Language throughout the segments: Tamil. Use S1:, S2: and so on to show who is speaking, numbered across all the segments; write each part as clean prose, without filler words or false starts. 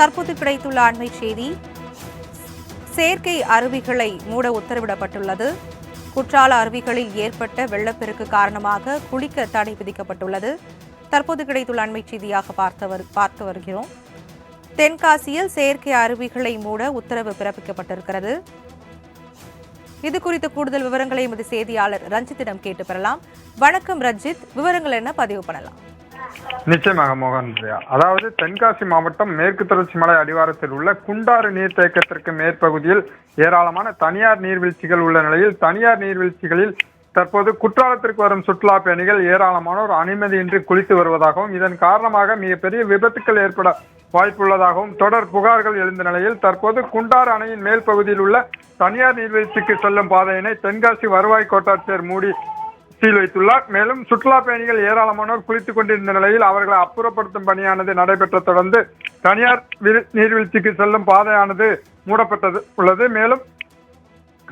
S1: தற்போது கிடைத்துள்ள அண்மை செய்தி, செயற்கை அருவிகளை மூட உத்தரவிடப்பட்டுள்ளது. குற்றால அருவிகளில் ஏற்பட்ட வெள்ளப்பெருக்கு காரணமாக குளிக்க தடை விதிக்கப்பட்டுள்ளது. தற்போது கிடைத்துள்ள அண்மை செய்தியாக பார்த்து வருகிறோம். தென்காசியில் செயற்கை அருவிகளை மூட உத்தரவு பிறப்பிக்கப்பட்டிருக்கிறது. இது குறித்த கூடுதல் விவரங்களை எமது செய்தியாளர் ரஞ்சித்திடம் கேட்டு பெறலாம். வணக்கம் ரஞ்சித், விவரங்கள் என்ன பதிவு பண்ணலாம்?
S2: நிச்சயமாக மோகன் பிரியா. அதாவது தென்காசி மாவட்டம் மேற்கு தொடர்ச்சி மலை அடிவாரத்தில் உள்ள குண்டாறு நீர்த்தேக்கத்திற்கு மேற்பகுதியில் ஏராளமான தனியார் நீர்வீழ்ச்சிகள் உள்ள நிலையில் தனியார் நீர்வீழ்ச்சிகளில் தற்போது குற்றாலத்திற்கு வரும் சுற்றுலா பயணிகள் ஏராளமானோர் அனுமதியின்றி குளித்து வருவதாகவும் இதன் காரணமாக மிகப்பெரிய விபத்துக்கள் ஏற்பட வாய்ப்புள்ளதாகவும் தொடர் புகார்கள் எழுந்த நிலையில் தற்போது குண்டாறு அணையின் மேல் பகுதியில் உள்ள தனியார் நீர்வீழ்ச்சிக்கு செல்லும் பாதையினை தென்காசி வருவாய் கோட்டாட்சியர் மூடி சீல் வைத்துள்ளார். மேலும் சுற்றுலா பயணிகள் ஏராளமானோர் குளித்துக் கொண்டிருந்த நிலையில் அவர்களை அப்புறப்படுத்தும் பணியானது நடைபெற்ற தொடர்ந்து தனியார் நீர்வீழ்ச்சிக்கு செல்லும் பாதையானது மூடப்பட்டது உள்ளது. மேலும்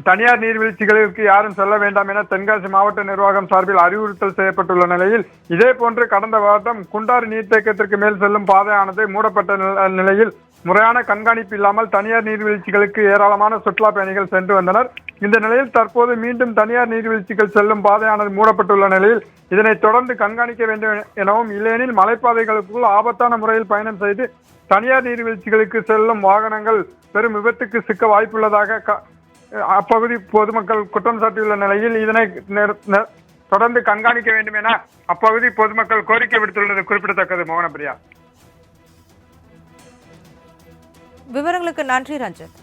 S2: தனியார் நீர்வீழ்ச்சிகளுக்கு யாரும் செல்ல வேண்டாம் என தென்காசி மாவட்ட நிர்வாகம் சார்பில் அறிவுறுத்தல் செய்யப்பட்டுள்ள நிலையில் இதே போன்று கடந்த வாரம் குண்டாறு நீர்த்தேக்கத்திற்கு மேல் செல்லும் பாதையானது மூடப்பட்ட நிலையில் முறையான கண்காணிப்பு இல்லாமல் தனியார் நீர்வீழ்ச்சிகளுக்கு ஏராளமான சுற்றுலா பயணிகள் சென்று வந்தனர். இந்த நிலையில் தற்போது மீண்டும் தனியார் நீர்வீழ்ச்சிகள் செல்லும் பாதையானது மூடப்பட்டுள்ள நிலையில் இதனை தொடர்ந்து கண்காணிக்க வேண்டும் எனவும், இல்லையெனில் மலைப்பாதைகளுக்குள் ஆபத்தான முறையில் பயணம் செய்து தனியார் நீர்வீழ்ச்சிகளுக்கு செல்லும் வாகனங்கள் பெரும் விபத்துக்கு சிக்க வாய்ப்புள்ளதாக அப்பகுதி பொதுமக்கள் குற்றம் சாட்டியுள்ள நிலையில் இதனை தொடர்ந்து கண்காணிக்க வேண்டும் என அப்பகுதி பொதுமக்கள் கோரிக்கை விடுத்துள்ளது குறிப்பிடத்தக்கது. மோகனப்பிரியா,
S1: விவரங்களுக்கு நன்றி ரஞ்சித்.